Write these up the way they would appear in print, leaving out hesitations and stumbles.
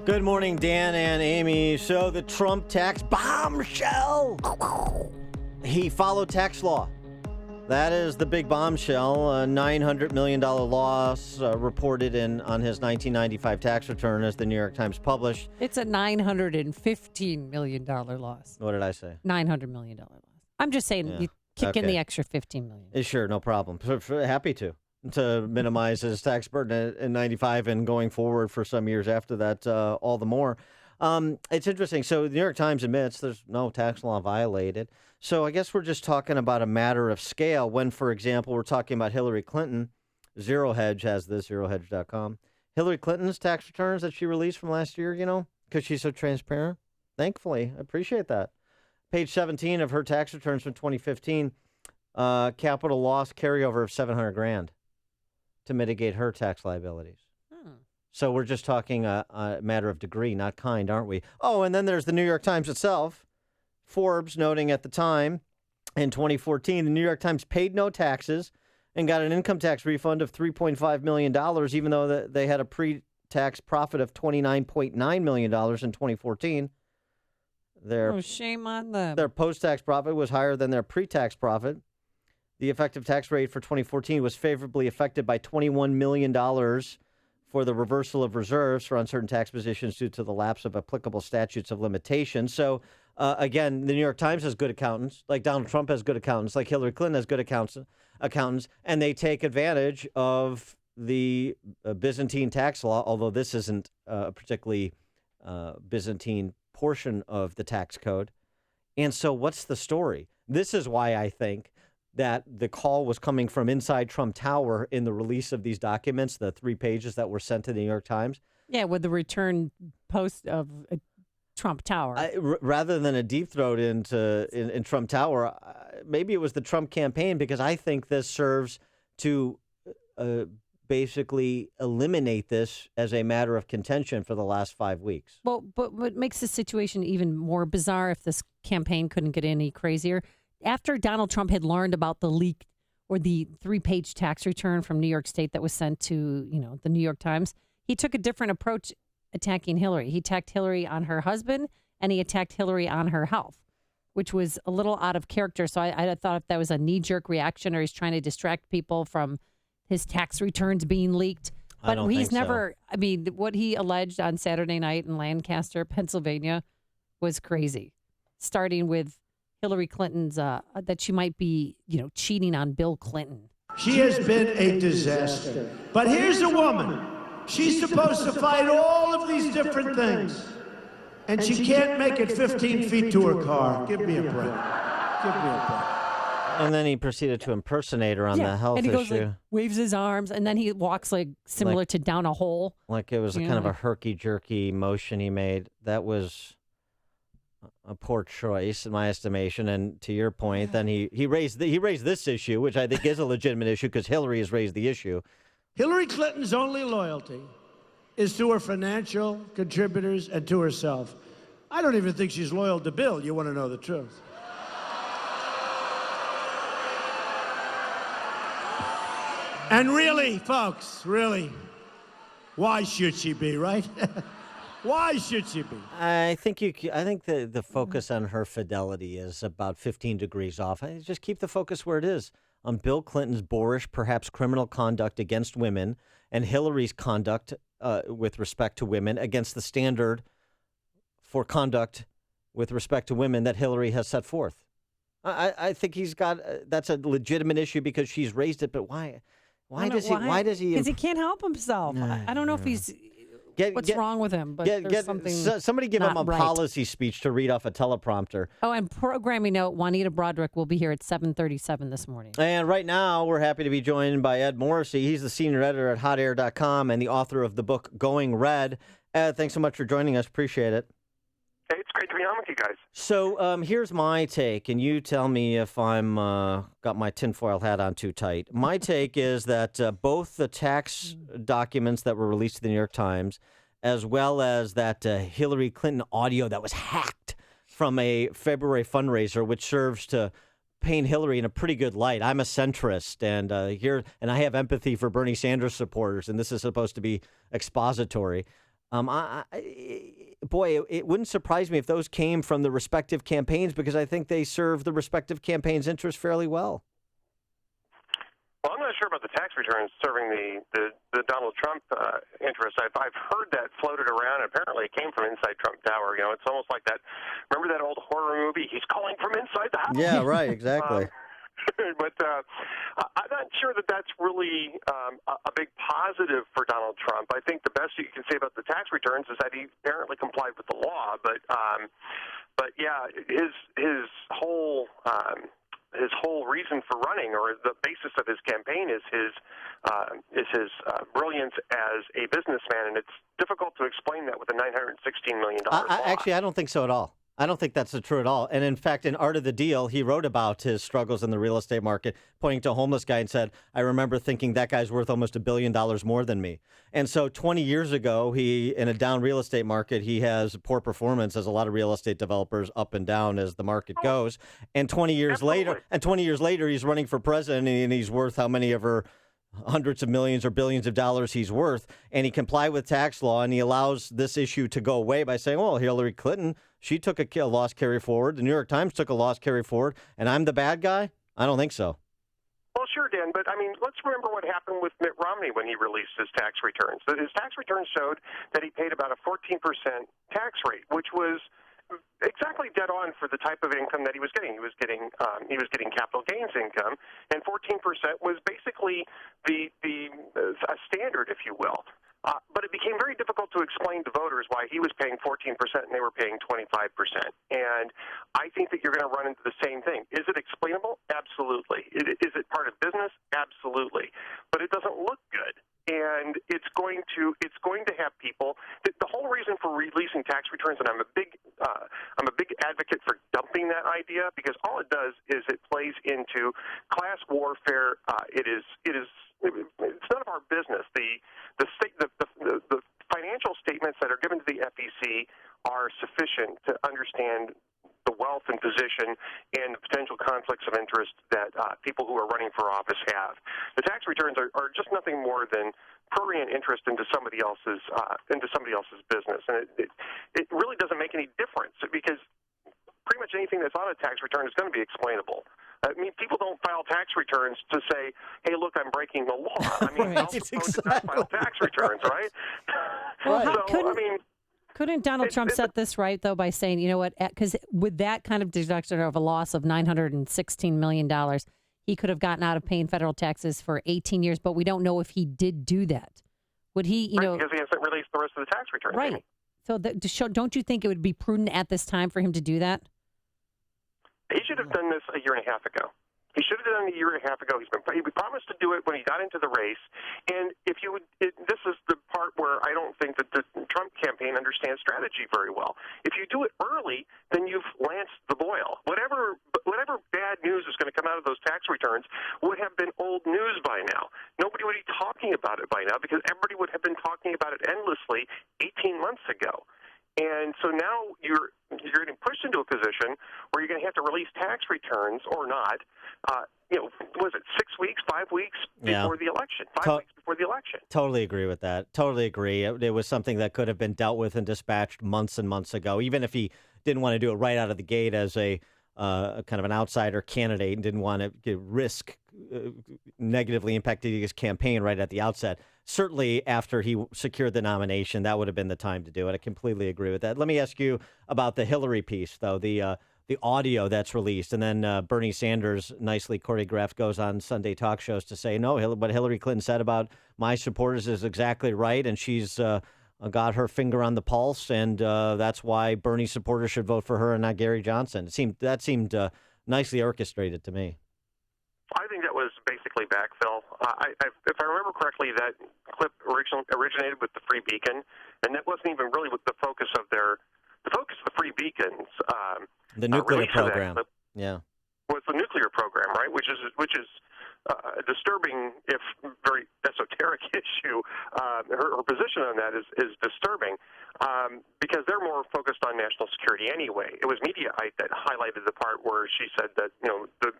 Good morning, Dan and Amy. So the Trump tax bombshell. He followed tax law. That is the big bombshell. A $900 million loss reported on his 1995 tax return, as the New York Times published. It's a $915 million loss. What did I say? $900 million loss. I'm just saying you kick in the extra $15 million. Sure, no problem. Happy to minimize his tax burden in 95 and going forward for some years after that, all the more. It's interesting. So the New York Times admits there's no tax law violated. So I guess we're just talking about a matter of scale when, for example, we're talking about Hillary Clinton. Zero Hedge has this, zerohedge.com. Hillary Clinton's tax returns that she released from last year, because she's so transparent. Thankfully, I appreciate that. Page 17 of her tax returns from 2015, capital loss carryover of $700,000 to mitigate her tax liabilities. So we're just talking a matter of degree, not kind, aren't we? Oh, and then there's the New York Times itself. Forbes noting at the time, in 2014, the New York Times paid no taxes and got an income tax refund of $3.5 million, even though they had a pre-tax profit of $29.9 million in 2014. Shame on them. Their post-tax profit was higher than their pre-tax profit. The effective tax rate for 2014 was favorably affected by $21 million for the reversal of reserves for uncertain tax positions due to the lapse of applicable statutes of limitation. So, again, the New York Times has good accountants, like Donald Trump has good accountants, like Hillary Clinton has good accountants, and they take advantage of the Byzantine tax law, although this isn't a particularly Byzantine portion of the tax code. And so what's the story? This is why I think that the call was coming from inside Trump Tower in the release of these documents, the 3 pages that were sent to the New York Times. Yeah, with the return post of Trump Tower. Rather than a deep throat in Trump Tower, maybe it was the Trump campaign, because I think this serves to basically eliminate this as a matter of contention for the last 5 weeks. Well, but what makes the situation even more bizarre, if this campaign couldn't get any crazier, after Donald Trump had learned about the leak or the 3-page tax return from New York State that was sent to, the New York Times, he took a different approach attacking Hillary. He attacked Hillary on her husband, and he attacked Hillary on her health, which was a little out of character. So I thought if that was a knee-jerk reaction, or he's trying to distract people from his tax returns being leaked. But he's never, so. What he alleged on Saturday night in Lancaster, Pennsylvania, was crazy. Starting with Hillary Clinton's, that she might be, cheating on Bill Clinton. She has been a disaster. But here's a woman. She's supposed to fight all of these different things. And she can't make it 15 feet to her car. Give me a break. Give me a break. And then he proceeded to impersonate her on the health issue. And he goes, waves his arms, and then he walks similar to down a hole. Like it was kind of a herky-jerky motion he made. That was a poor choice in my estimation. And to your point, then he raised this issue, which I think is a legitimate issue because Hillary has raised the issue. Hillary Clinton's only loyalty is to her financial contributors and to herself. I don't even think she's loyal to Bill. You want to know the truth. And really, folks, really, why should she be, right? Why should she be? I think the focus on her fidelity is about 15 degrees off. Just keep the focus where it is, on Bill Clinton's boorish, perhaps criminal conduct against women, and Hillary's conduct with respect to women against the standard for conduct with respect to women that Hillary has set forth. I think that's a legitimate issue because she's raised it, but why? Why does he? Because he can't help himself. I don't know if he's. What's wrong with him? But there's something. Somebody give him a policy speech to read off a teleprompter. Oh, and programming note: Juanita Broderick will be here at 7:37 this morning. And right now, we're happy to be joined by Ed Morrisey. He's the senior editor at HotAir.com and the author of the book Going Red. Ed, thanks so much for joining us. Appreciate it. Hey, it's great to be on with you guys. So here's my take, and you tell me if I'm got my tinfoil hat on too tight. My take is that both the tax documents that were released to the New York Times, as well as that Hillary Clinton audio that was hacked from a February fundraiser, which serves to paint Hillary in a pretty good light. I'm a centrist, and I have empathy for Bernie Sanders supporters, and this is supposed to be expository. boy, it wouldn't surprise me if those came from the respective campaigns because I think they serve the respective campaigns' interests fairly well. Well, I'm not sure about the tax returns serving the Donald Trump interest. I've heard that floated around. Apparently, it came from inside Trump Tower. It's almost like that. Remember that old horror movie? He's calling from inside the house. Yeah, right, exactly. But I'm not sure that that's really a big positive for Donald Trump. I think the best you can say about the tax returns is that he apparently complied with the law. But yeah, his whole reason for running, or the basis of his campaign, is his brilliance as a businessman, and it's difficult to explain that with a $916 million law. Actually, I don't think so at all. I don't think that's true at all. And in fact, in Art of the Deal, he wrote about his struggles in the real estate market, pointing to a homeless guy and said, I remember thinking that guy's worth almost $1 billion more than me. And so 20 years ago, in a down real estate market, he has poor performance, as a lot of real estate developers, up and down as the market goes. And 20 years later, he's running for president, and he's worth how many ever hundreds of millions or billions of dollars he's worth, and he complied with tax law, and he allows this issue to go away by saying, well, Hillary Clinton, she took a loss carry forward. The New York Times took a loss carry forward, and I'm the bad guy? I don't think so. Well, sure, Dan, but let's remember what happened with Mitt Romney when he released his tax returns. His tax returns showed that he paid about a 14% tax rate, which was exactly dead on for the type of income that he was getting. He was getting capital gains income, and 14% was basically a standard, if you will. But it became very difficult to explain to voters why he was paying 14% and they were paying 25%. And I think that you're going to run into the same thing. Is it explainable? Absolutely. Is it part of business? Absolutely. But it doesn't look good. And it's going to have people. The whole reason for releasing tax returns, and I'm a big advocate for dumping that idea, because all it does is it plays into class warfare. It's none of our business. The financial statements that are given to the FEC are sufficient to understand the wealth and position and the potential conflicts of interest that people who are running for office have. The tax returns are just nothing more than prurient interest into somebody else's business, and it really doesn't make any difference, because pretty much anything that's on a tax return is going to be explainable. I mean, people don't file tax returns to say, "Hey, look, I'm breaking the law." I mean, Right, exactly. File tax returns, right? Well, couldn't Donald Trump set this right, though, by saying, you know what, because with that kind of deduction of a loss of $916 million, he could have gotten out of paying federal taxes for 18 years, but we don't know if he did do that. Would he, because he hasn't released the rest of the tax returns. Right. So don't you think it would be prudent at this time for him to do that? He should have done this a year and a half ago. He should have done it a year and a half ago. He promised to do it when he got into the race. And this is the part where I don't think that the Trump campaign understands strategy very well. If you do it early, then you've lanced the boil. Whatever bad news is going to come out of those tax returns would have been old news by now. Nobody would be talking about it by now, because everybody would have been talking about it endlessly 18 months ago. And so now you're getting pushed into a position where you're going to have to release tax returns or not. Was it 6 weeks, 5 weeks before the election? 5 weeks before the election. Totally agree with that. Totally agree. It was something that could have been dealt with and dispatched months and months ago, even if he didn't want to do it right out of the gate as a kind of an outsider candidate and didn't want to risk negatively impacting his campaign right at the outset. Certainly after he secured the nomination, that would have been the time to do it. I completely agree with that. Let me ask you about the Hillary piece, though, the audio that's released. And then Bernie Sanders, nicely choreographed, goes on Sunday talk shows to say, no, what Hillary Clinton said about my supporters is exactly right, and she's got her finger on the pulse, and that's why Bernie supporters should vote for her and not Gary Johnson. That seemed nicely orchestrated to me. I think that was basically backfill. If I remember correctly, that clip originated with the Free Beacon, and that wasn't even really with the focus of the Free Beacon's the nuclear program. Was the nuclear program, right? Which is a disturbing, if very esoteric issue. Her position on that is disturbing because they're more focused on national security anyway. It was Mediaite that highlighted the part where she said that the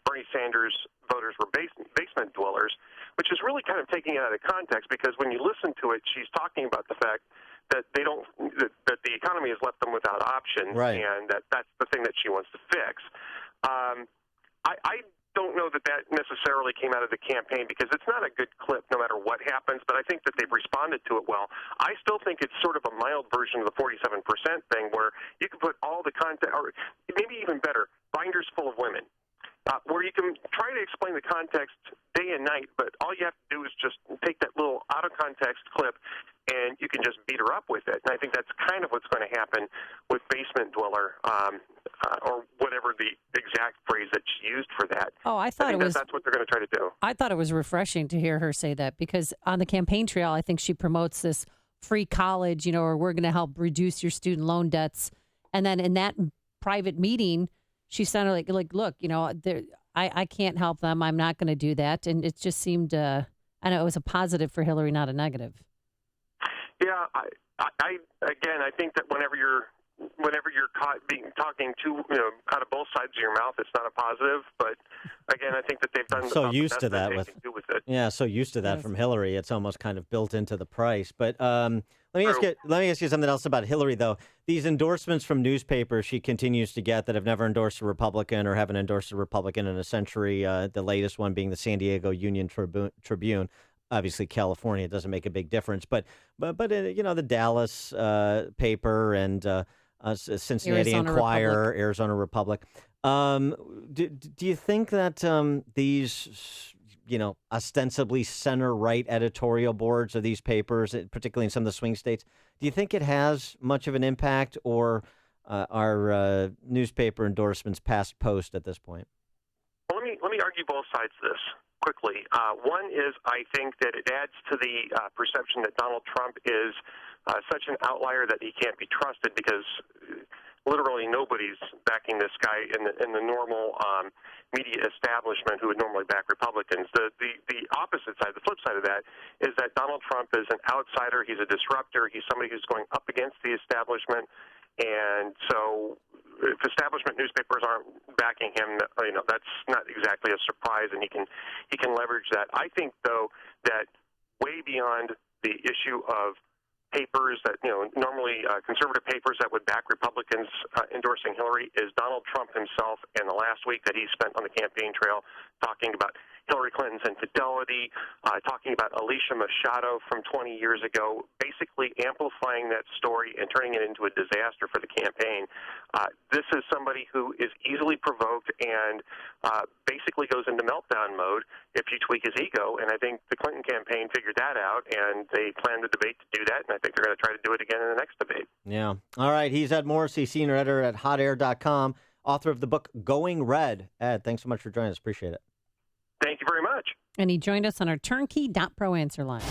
Bernie Sanders voters were basement dwellers, which is really kind of taking it out of context, because when you listen to it, she's talking about the fact that that the economy has left them without options, Right. and that's the thing that she wants to fix. I don't know that necessarily came out of the campaign because it's not a good clip no matter what happens, but I think that they've responded to it well. I still think it's sort of a mild version of the 47% thing where you can put all the content, or maybe even better, binders full of women. Where you can try to explain the context day and night, but all you have to do is just take that little out-of-context clip, and you can just beat her up with it. And I think that's kind of what's going to happen with Basement Dweller, or whatever the exact phrase that she used for that. Oh, I thought that's what they're going to try to do. I thought it was refreshing to hear her say that because on the campaign trail, I think she promotes this free college, or we're going to help reduce your student loan debts. And then in that private meeting, she sounded like, look, I can't help them. I'm not going to do that. And it just seemed, I know it was a positive for Hillary, not a negative. Yeah, I think that whenever you're caught talking out of both sides of your mouth, it's not a positive. But again, I think that they've done so used to that with it. Yeah, so used to that from Hillary, it's almost kind of built into the price. But let me ask you something else about Hillary, though. These endorsements from newspapers she continues to get that have never endorsed a Republican or haven't endorsed a Republican in a century. The latest one being the San Diego Union Tribune. Obviously, California doesn't make a big difference, but the Dallas paper and Cincinnati Arizona Enquirer, Republic. Arizona Republic. Do you think that these ostensibly center-right editorial boards of these papers, particularly in some of the swing states, do you think it has much of an impact, or are newspaper endorsements past post at this point? Well, let me argue both sides of this quickly. One is I think that it adds to the perception that Donald Trump is such an outlier that he can't be trusted because literally nobody's backing this guy in the normal media establishment who would normally back Republicans. The opposite side, the flip side of that, is that Donald Trump is an outsider. He's a disruptor. He's somebody who's going up against the establishment. And so if establishment newspapers aren't backing him, that's not exactly a surprise, and he can leverage that. I think, though, that way beyond the issue of papers that, normally conservative papers that would back Republicans endorsing Hillary is Donald Trump himself, and the last week that he spent on the campaign trail talking about Hillary Clinton's infidelity, talking about Alicia Machado from 20 years ago, basically amplifying that story and turning it into a disaster for the campaign. This is somebody who is easily provoked and basically goes into meltdown mode if you tweak his ego, and I think the Clinton campaign figured that out, and they planned the debate to do that, and I think they're going to try to do it again in the next debate. Yeah. All right. He's Ed Morrisey, senior editor at hotair.com, author of the book Going Red. Ed, thanks so much for joining us. Appreciate it. Thank you very much. And he joined us on our turnkey.pro answer line.